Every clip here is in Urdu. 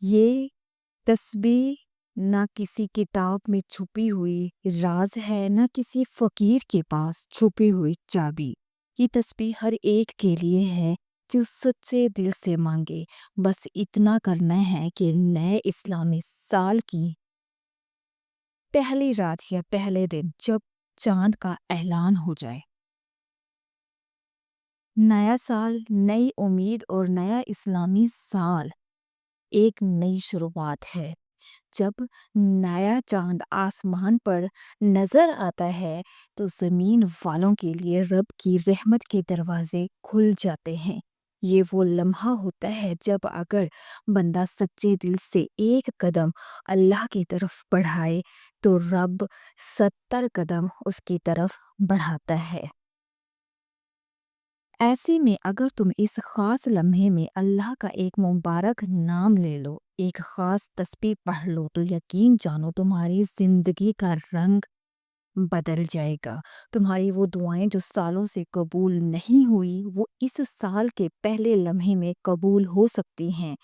یہ تسبیح نہ کسی کتاب میں چھپی ہوئی راز ہے، نہ کسی فقیر کے پاس چھپی ہوئی چابی۔ یہ تسبیح ہر ایک کے لیے ہے جو سچے دل سے مانگے۔ بس اتنا کرنا ہے کہ نئے اسلامی سال کی پہلی رات یا پہلے دن جب چاند کا اعلان ہو جائے، نیا سال، نئی امید اور نیا اسلامی سال ایک نئی شروعات ہے۔ جب نیا چاند آسمان پر نظر آتا ہے تو زمین والوں کے لیے رب کی رحمت کے دروازے کھل جاتے ہیں۔ یہ وہ لمحہ ہوتا ہے جب اگر بندہ سچے دل سے ایک قدم اللہ کی طرف بڑھائے تو رب 70 قدم اس کی طرف بڑھاتا ہے۔ ایسے میں اگر تم اس خاص لمحے میں اللہ کا ایک مبارک نام لے لو، ایک خاص تسبیح پڑھ لو، تو یقین جانو تمہاری زندگی کا رنگ بدل جائے گا۔ تمہاری وہ دعائیں جو سالوں سے قبول نہیں ہوئی، وہ اس سال کے پہلے لمحے میں قبول ہو سکتی ہیں۔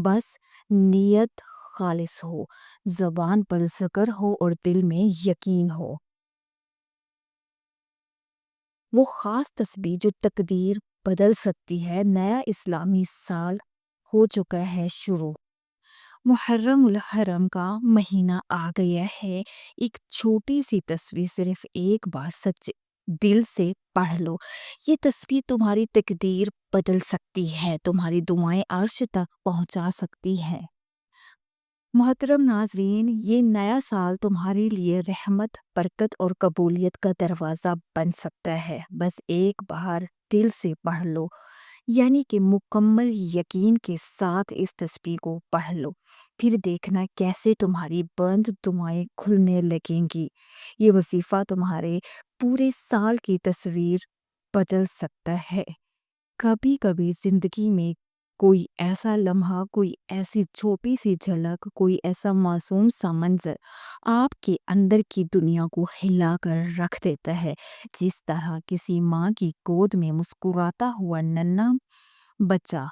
بس نیت خالص ہو، زبان پر ذکر ہو اور دل میں یقین ہو۔ وہ خاص تسبیح جو تقدیر بدل سکتی ہے۔ نیا اسلامی سال ہو چکا ہے شروع۔ محرم الحرم کا مہینہ آ گیا ہے۔ ایک چھوٹی سی تسبیح صرف ایک بار سچے دل سے پڑھ لو۔ یہ تسبیح تمہاری تقدیر بدل سکتی ہے، تمہاری دعائیں عرش تک پہنچا سکتی ہے۔ محترم ناظرین، یہ نیا سال تمہارے لیے رحمت، برکت اور قبولیت کا دروازہ بن سکتا ہے۔ بس ایک بار دل سے پڑھ لو، یعنی کہ مکمل یقین کے ساتھ اس تسبیح کو پڑھ لو، پھر دیکھنا کیسے تمہاری بند دعائیں کھلنے لگیں گی۔ یہ وظیفہ تمہارے پورے سال کی تصویر بدل سکتا ہے۔ کبھی کبھی زندگی میں کوئی ایسا لمحہ، کوئی ایسی چھوٹی سی جھلک، کوئی ایسا معصوم سا منظر آپ کے اندر کی دنیا کو ہلا کر رکھ دیتا ہے، جس طرح کسی ماں کی گود میں مسکراتا ہوا ننھا بچہ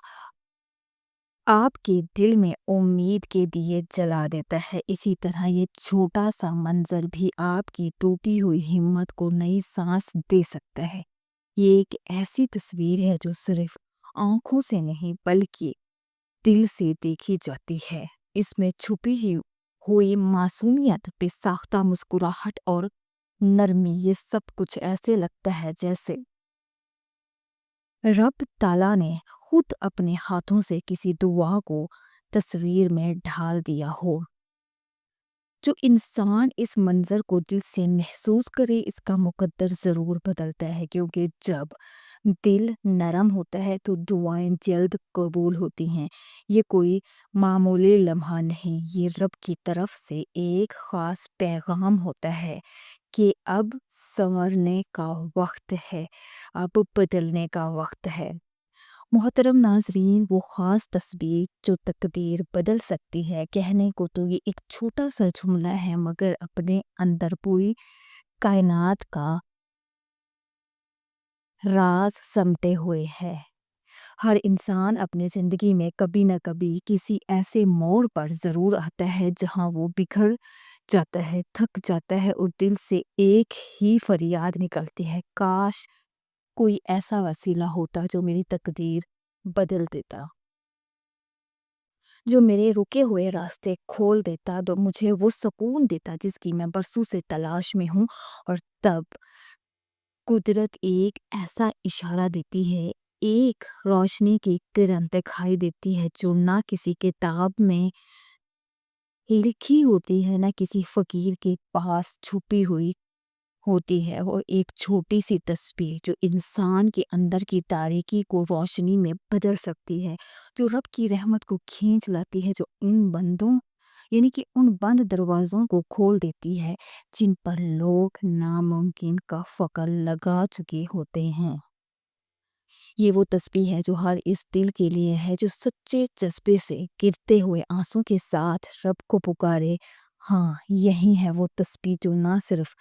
آپ کے دل میں امید کے دیے جلا دیتا ہے۔ اسی طرح یہ چھوٹا سا منظر بھی آپ کی ٹوٹی ہوئی ہمت کو نئی سانس دے سکتا ہے۔ یہ ایک ایسی تصویر ہے جو صرف آنکھوں سے نہیں بلکہ دل سے دیکھی جاتی ہے۔ اس میں چھپی ہوئی معصومیت، بے ساختہ مسکراہٹ اور نرمی، یہ سب کچھ ایسے لگتا ہے جیسے رب تعالیٰ نے خود اپنے ہاتھوں سے کسی دعا کو تصویر میں ڈھال دیا ہو۔ جو انسان اس منظر کو دل سے محسوس کرے، اس کا مقدر ضرور بدلتا ہے، کیونکہ جب دل نرم ہوتا ہے تو دعائیں جلد قبول ہوتی ہیں۔ یہ کوئی معمولی لمحہ نہیں، یہ رب کی طرف سے ایک خاص پیغام ہوتا ہے کہ اب سنورنے کا وقت ہے، اب بدلنے کا وقت ہے۔ محترم ناظرین، وہ خاص تسبیح جو تقدیر بدل سکتی ہے، کہنے کو تو یہ ایک چھوٹا سا جملہ ہے، مگر اپنے اندر پوری کائنات کا راز سمٹے ہوئے ہے۔ ہر انسان اپنی زندگی میں کبھی نہ کبھی کسی ایسے موڑ پر ضرور آتا ہے جہاں وہ بکھر جاتا ہے، تھک جاتا ہے اور دل سے ایک ہی فریاد نکلتی ہے، کاش کوئی ایسا وسیلہ ہوتا جو میری تقدیر بدل دیتا، جو میرے رکے ہوئے راستے کھول دیتا، تو مجھے وہ سکون دیتا جس کی میں برسوں سے تلاش میں ہوں۔ اور تب قدرت ایک ایسا اشارہ دیتی ہے، ایک روشنی کی کرن دکھائی دیتی ہے جو نہ کسی کتاب میں لکھی ہوتی ہے، نہ کسی فقیر کے پاس چھپی ہوئی ہوتی ہے۔ وہ ایک چھوٹی سی تسبیح جو انسان کے اندر کی تاریکی کو روشنی میں بدل سکتی ہے، جو رب کی رحمت کو کھینچ لاتی ہے، جو ان بندوں یعنی کہ ان بند دروازوں کو کھول دیتی ہے جن پر لوگ ناممکن کا فقر لگا چکے ہوتے ہیں۔ یہ وہ تسبیح ہے جو ہر اس دل کے لیے ہے جو سچے جذبے سے گرتے ہوئے آنسوں کے ساتھ رب کو پکارے۔ ہاں، یہی ہے وہ تسبیح جو نہ صرف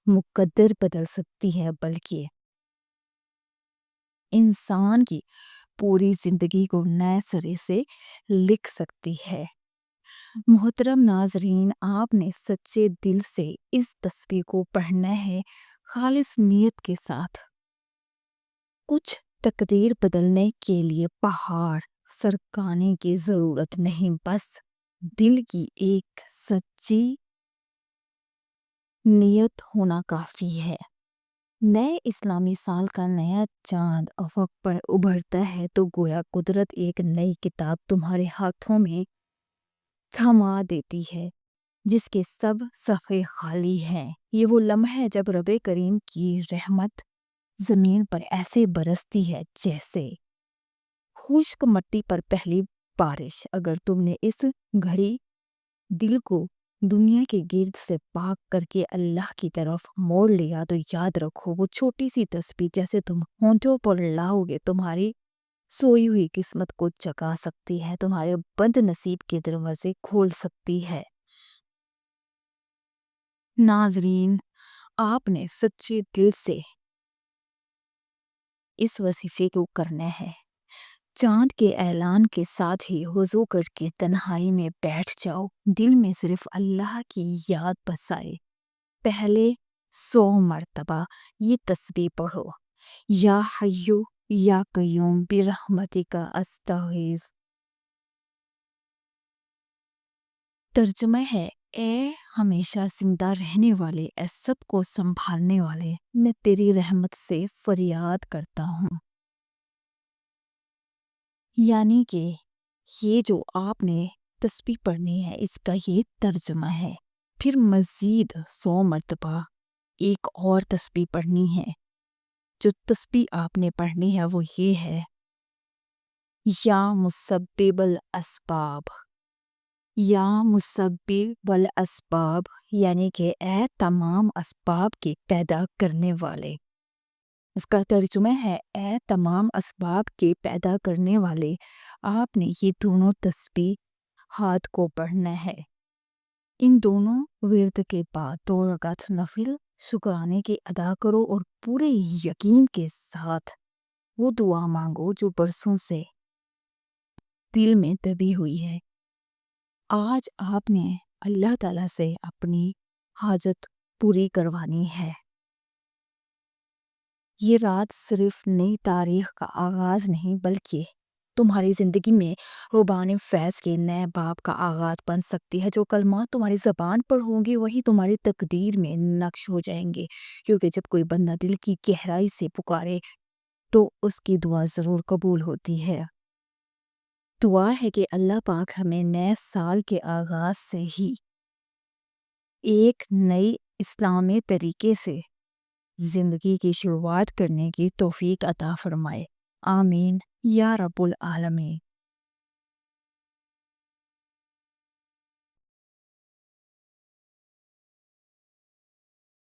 مقدر بدل سکتی ہے بلکہ انسان کی پوری زندگی کو نئے سرے سے لکھ سکتی ہے۔ محترم ناظرین، آپ نے سچے دل سے اس تصویر کو پڑھنا ہے، خالص نیت کے ساتھ۔ کچھ تقدیر بدلنے کے لیے پہاڑ سرکانے کی ضرورت نہیں، بس دل کی ایک سچی نیت ہونا کافی ہے۔ نئے اسلامی سال کا نیا چاند افق پر ابھرتا ہے تو گویا قدرت ایک نئی کتاب تمہارے ہاتھوں میں تھما دیتی ہے، جس کے سب صفحے خالی ہیں۔ یہ وہ لمحہ ہے جب رب کریم کی رحمت زمین پر ایسے برستی ہے جیسے خشک مٹی پر پہلی بارش۔ اگر تم نے اس گھڑی دل کو دنیا کے گرد سے پاک کر کے اللہ کی طرف موڑ لیا تو یاد رکھو، وہ چھوٹی سی تسبیح جیسے تم ہونٹوں پر لاؤ گے تمہاری سوئی ہوئی قسمت کو جگا سکتی ہے، تمہارے بد نصیب کے دروازے کھول سکتی ہے۔ ناظرین، آپ نے سچے دل سے اس وظیفے کو کرنا ہے۔ چاند کے اعلان کے ساتھ ہی وضو کر کے تنہائی میں بیٹھ جاؤ، دل میں صرف اللہ کی یاد بسائے۔ پہلے 100 مرتبہ یہ تسبیح پڑھو، یا حیو یا قیوم برحمتک استغیث۔ ترجمہ ہے، اے ہمیشہ زندہ رہنے والے، اے سب کو سنبھالنے والے، میں تیری رحمت سے فریاد کرتا ہوں۔ یعنی کہ یہ جو آپ نے تسبیح پڑھنی ہے، اس کا یہ ترجمہ ہے۔ پھر مزید 100 مرتبہ ایک اور تسبیح پڑھنی ہے۔ جو تسبیح آپ نے پڑھنی ہے وہ یہ ہے، یا مسبب الاسباب، یا مسبب الاسباب، یعنی کہ اے تمام اسباب کے پیدا کرنے والے۔ اس کا ترجمہ ہے، اے تمام اسباب کے پیدا کرنے والے۔ آپ نے یہ دونوں تسبیح ہاتھ کو پڑھنا ہے۔ ان دونوں ورد کے بعد 2 رکعت نفل شکرانے کے ادا کرو اور پورے یقین کے ساتھ وہ دعا مانگو جو برسوں سے دل میں دبی ہوئی ہے۔ آج آپ نے اللہ تعالیٰ سے اپنی حاجت پوری کروانی ہے۔ یہ رات صرف نئی تاریخ کا آغاز نہیں بلکہ تمہاری زندگی میں روبان فیض کے نئے باب کا آغاز بن سکتی ہے۔ جو کلمات تمہاری زبان پر ہوں گی وہی تمہاری تقدیر میں نقش ہو جائیں گے، کیونکہ جب کوئی بندہ دل کی گہرائی سے پکارے تو اس کی دعا ضرور قبول ہوتی ہے۔ دعا ہے کہ اللہ پاک ہمیں نئے سال کے آغاز سے ہی ایک نئی اسلامی طریقے سے زندگی کی شروعات کرنے کی توفیق عطا فرمائے۔ آمین یا رب العالمین۔